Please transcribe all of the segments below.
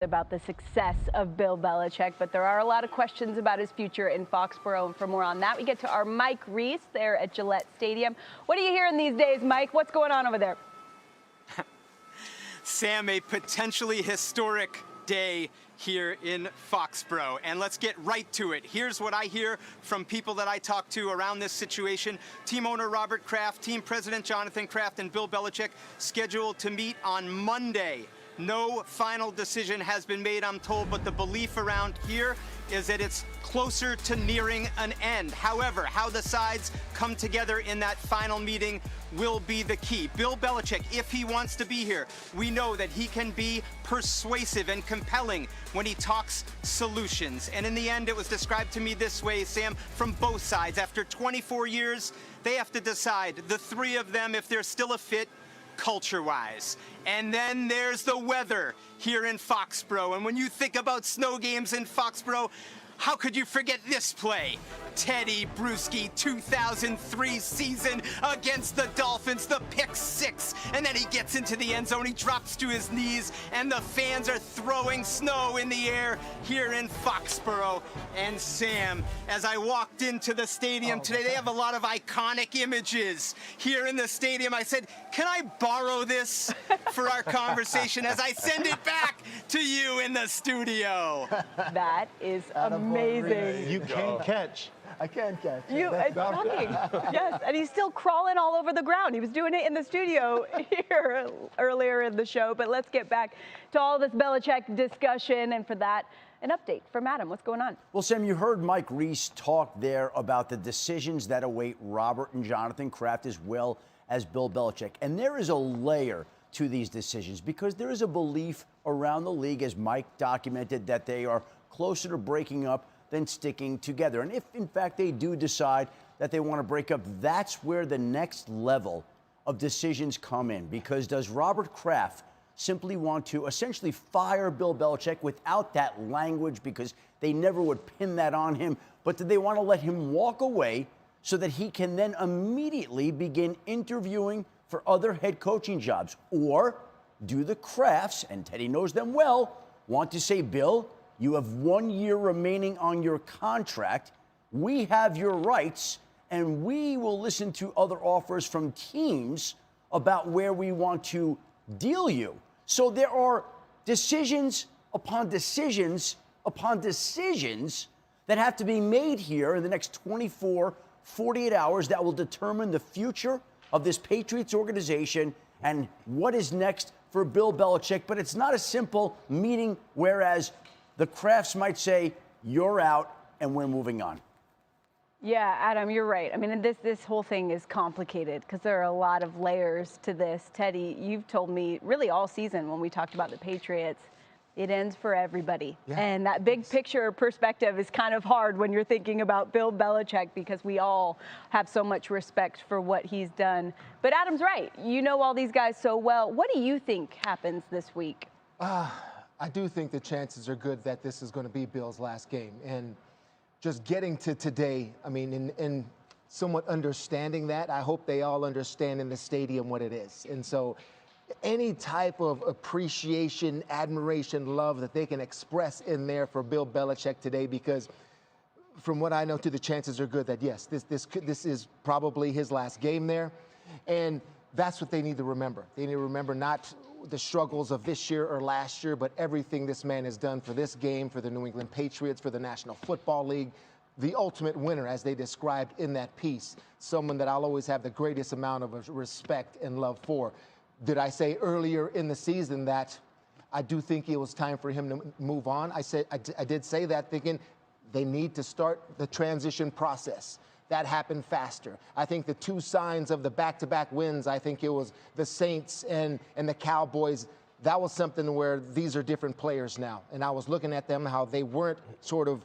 About the success of Bill Belichick, but there are a lot of questions about his future in Foxborough. And for more on that, we get to our Mike Reese there at Gillette Stadium. What are you hearing these days, Mike? What's going on over there? Sam, a potentially historic day here in Foxborough. And let's get right to it. Here's what I hear from people that I talk to around this situation. Team owner Robert Kraft, team president Jonathan Kraft, and Bill Belichick scheduled to meet on Monday. No final decision has been made, I'm told, but the belief around here is that it's closer to nearing an end. However, how the sides come together in that final meeting will be the key. Bill Belichick, if he wants to be here, we know that he can be persuasive and compelling when he talks solutions. And in the end, it was described to me this way, Sam, from both sides. After 24 years, they have to decide, the three of them, if they're still a fit culture-wise. And then there's the weather here in Foxborough. And when you think about snow games in Foxborough, how could you forget this play? Teddy Bruschi, 2003 season against the Dolphins, the pick six. And then he gets into the end zone, he drops to his knees, and the fans are throwing snow in the air here in Foxborough. And Sam, as I walked into the stadium today, they have a lot of iconic images here in the stadium. I said, can I borrow this for our conversation as I send it back to you in the studio? That is amazing. You can't catch. I can catch. It's shocking. Yes, and he's still crawling all over the ground. He was doing it in the studio here earlier in the show. But let's get back to all this Belichick discussion. And for that, an update from Adam. What's going on? Well, Sam, you heard Mike Reese talk there about the decisions that await Robert and Jonathan Kraft as well as Bill Belichick. And there is a layer to these decisions because there is a belief around the league, as Mike documented, that they are closer to breaking up than sticking together. And if, in fact, they do decide that they want to break up, that's where the next level of decisions come in. Because does Robert Kraft simply want to essentially fire Bill Belichick without that language, because they never would pin that on him, but do they want to let him walk away so that he can then immediately begin interviewing for other head coaching jobs? Or do the Krafts, and Teddy knows them well, want to say, Bill, you have 1 year remaining on your contract. We have your rights, and we will listen to other offers from teams about where we want to deal you. So there are decisions upon decisions upon decisions that have to be made here in the next 24, 48 hours that will determine the future of this Patriots organization and what is next for Bill Belichick. But it's not a simple meeting, whereas the Krafts might say, you're out and we're moving on. Yeah, Adam, you're right. I mean, this whole thing is complicated because there are a lot of layers to this. Teddy, you've told me really all season when we talked about the Patriots, it ends for everybody. Yeah. And that big picture perspective is kind of hard when you're thinking about Bill Belichick because we all have so much respect for what he's done. But Adam's right. You know all these guys so well. What do you think happens this week? I do think the chances are good that this is going to be Bill's last game. And just getting to today, I mean, in somewhat understanding that, I hope they all understand in the stadium what it is. And so any type of appreciation, admiration, love that they can express in there for Bill Belichick today, because from what I know, the chances are good that, yes, this is probably his last game there. And that's what they need to remember. They need to remember not the struggles of this year or last year, but everything this man has done for this game, for the New England Patriots, for the National Football League, the ultimate winner, as they described in that piece, someone that I'll always have the greatest amount of respect and love for. Did I say earlier in the season that I do think it was time for him to move on? I did say that, thinking they need to start the transition process. That happened faster. I think the two signs of the back-to-back wins, I think it was the Saints and the Cowboys, that was something where these are different players now. And I was looking at them, how they weren't sort of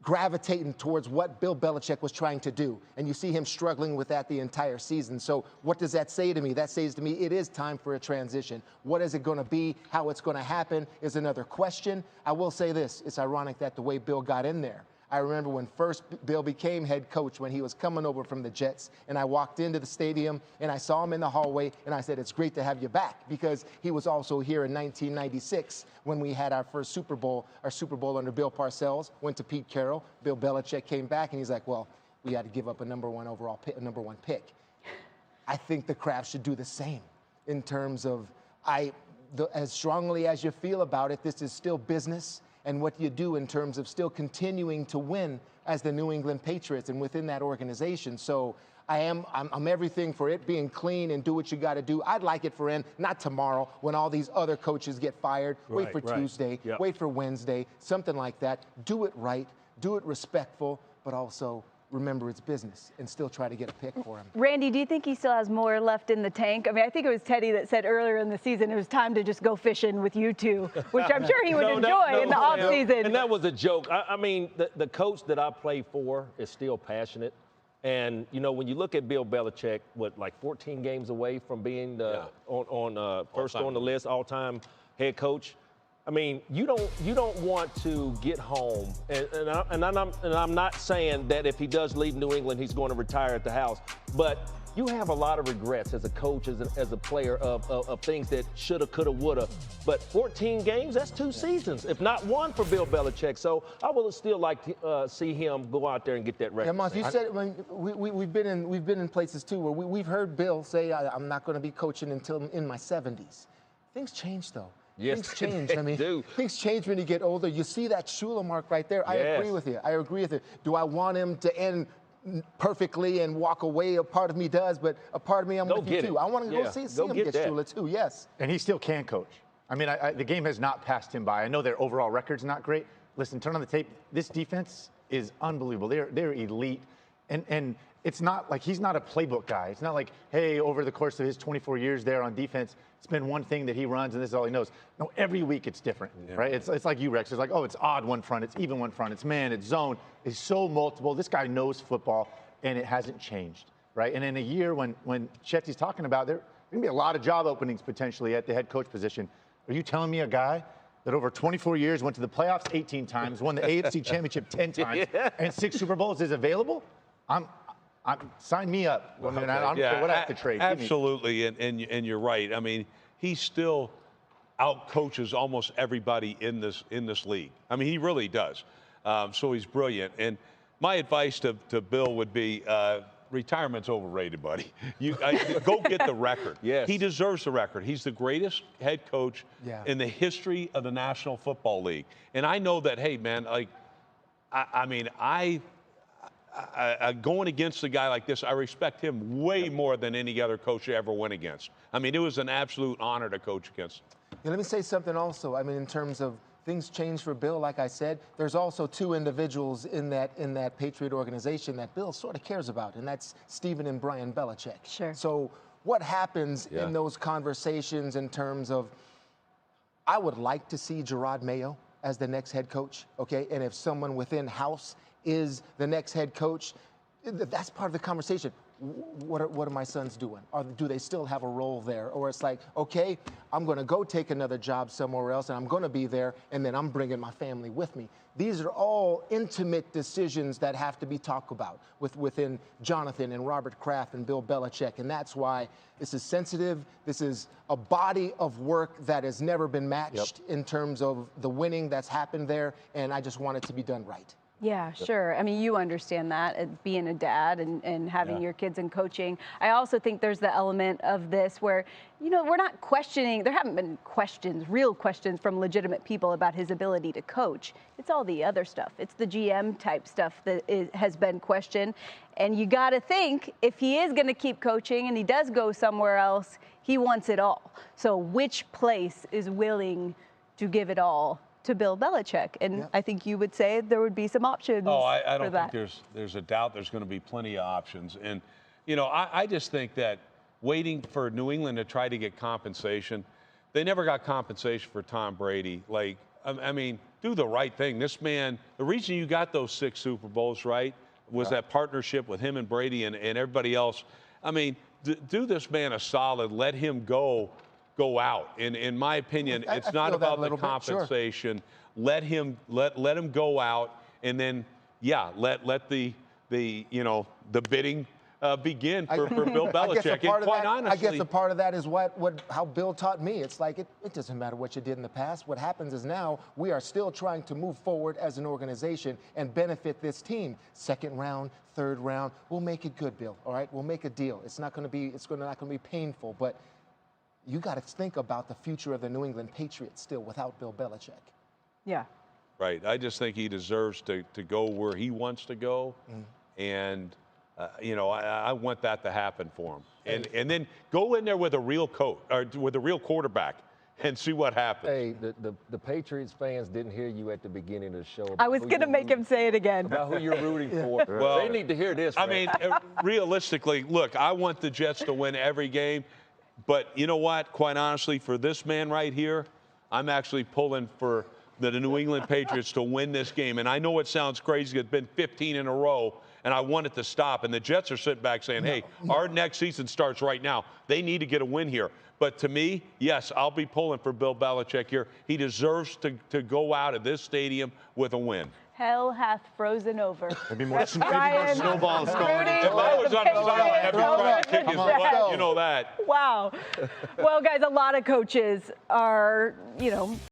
gravitating towards what Bill Belichick was trying to do. And you see him struggling with that the entire season. So what does that say to me? That says to me it is time for a transition. What is it going to be? How it's going to happen is another question. I will say this. It's ironic that the way Bill got in there, I remember when first Bill became head coach, when he was coming over from the Jets, and I walked into the stadium and I saw him in the hallway, and I said, it's great to have you back, because he was also here in 1996 when we had our first Super Bowl under Bill Parcells, went to Pete Carroll. Bill Belichick came back, and he's like, well, we had to give up a number one pick. I think the Kraft should do the same in terms of, as strongly as you feel about it, this is still business, and what you do in terms of still continuing to win as the New England Patriots and within that organization. So I'm everything for it being clean and do what you got to do. I'd like it for not tomorrow when all these other coaches get fired. Wait for Tuesday, wait for Wednesday, something like that. Do it right, do it respectful, but also remember it's business and still try to get a pick for him. Randy, do you think he still has more left in the tank? I mean, I think it was Teddy that said earlier in the season it was time to just go fishing with you two, which I'm sure he would enjoy in the offseason. And that was a joke. I mean, the coach that I play for is still passionate. And, you know, when you look at Bill Belichick, like 14 games away from being first on the list, all-time head coach, I mean, you don't want to get home, and I'm not saying that if he does leave New England, he's going to retire at the house, but you have a lot of regrets as a coach, as a player of things that shoulda, coulda, woulda. But 14 games, that's 2 seasons, if not one for Bill Belichick. So I would still like to see him go out there and get that record. Yeah, Moss, you said we've been in places too where we've heard Bill say, I'm not going to be coaching until in my 70s. Things change though. Yes, things change. I mean, things change when you get older. You see that Shula mark right there. I agree with you. I agree with you. Do I want him to end perfectly and walk away? A part of me does, but a part of me, I'm with you too. I want to go see him get Shula too. Yes. And he still can coach. I mean, the game has not passed him by. I know their overall record's not great. Listen, turn on the tape. This defense is unbelievable. They're elite, and it's not like he's not a playbook guy. It's not like, hey, over the course of his 24 years there on defense, it's been one thing that he runs and this is all he knows. No, every week it's different, right? It's like you, Rex. It's like, oh, it's odd one front, it's even one front, it's man, it's zone. It's so multiple. This guy knows football, and it hasn't changed, right? And in a year when Chetty's talking about, there going to be a lot of job openings potentially at the head coach position. Are you telling me a guy that over 24 years went to the playoffs 18 times, won the AFC Championship 10 times, and 6 Super Bowls is available? Sign me up. I mean, I don't care what I have to trade. Absolutely, and you're right. I mean, he still out-coaches almost everybody in this league. I mean, he really does. So he's brilliant. And my advice to Bill would be, retirement's overrated, buddy. Go get the record. Yes. He deserves the record. He's the greatest head coach in the history of the National Football League. And I know that, hey, man, like, going against a guy like this, I respect him way more than any other coach I ever went against. I mean, it was an absolute honor to coach against. Yeah, let me say something also. I mean, in terms of things change for Bill, like I said, there's also 2 individuals in that Patriot organization that Bill sort of cares about, and that's Stephen and Brian Belichick. Sure. So what happens in those conversations in terms of, I would like to see Gerard Mayo as the next head coach, okay? And if someone within house is the next head coach, that's part of the conversation. What are my sons doing? Do they still have a role there? Or it's like, okay, I'm going to go take another job somewhere else, and I'm going to be there, and then I'm bringing my family with me. These are all intimate decisions that have to be talked about within Jonathan and Robert Kraft and Bill Belichick, and that's why this is sensitive. This is a body of work that has never been matched in terms of the winning that's happened there, and I just want it to be done right. Yeah, sure. I mean, you understand that, being a dad and having your kids in coaching. I also think there's the element of this where, you know, we're not questioning, there haven't been questions, real questions from legitimate people about his ability to coach. It's all the other stuff. It's the GM type stuff that has been questioned. And you got to think, if he is going to keep coaching and he does go somewhere else, he wants it all. So which place is willing to give it all to Bill Belichick? And I think you would say there would be some options. Oh, I don't think there's a doubt there's going to be plenty of options. And, you know, I just think that waiting for New England to try to get compensation, they never got compensation for Tom Brady. Like, I mean, do the right thing. This man, the reason you got those 6 Super Bowls, right, was that partnership with him and Brady and everybody else. I mean, do this man a solid. Let him go out. In my opinion, it's not about the compensation. Let him go out, and then yeah, let the bidding begin for Bill Belichick. And quite honestly, I guess a part of that is how Bill taught me. It's like it doesn't matter what you did in the past. What happens is now we are still trying to move forward as an organization and benefit this team. Second round, third round, we'll make it good, Bill. All right, we'll make a deal. It's not going to be painful, but you got to think about the future of the New England Patriots still without Bill Belichick. Yeah. Right. I just think he deserves to go where he wants to go, and I want that to happen for him. And then go in there with a real coach or with a real quarterback and see what happens. Hey, the Patriots fans didn't hear you at the beginning of the show. I was going to make him say it again. About who you're rooting for. Well, they need to hear this. I mean, realistically, look, I want the Jets to win every game, but you know what? Quite honestly, for this man right here, I'm actually pulling for the New England Patriots to win this game. And I know it sounds crazy. It's been 15 in a row, and I want it to stop. And the Jets are sitting back saying, hey, our next season starts right now. They need to get a win here. But to me, yes, I'll be pulling for Bill Belichick here. He deserves to go out of this stadium with a win. Hell hath frozen over. Maybe more Ryan, snowballs going. rooting If I was on the sideline, I'd be trying to kick his butt. You know that. Wow. Well, guys, a lot of coaches are,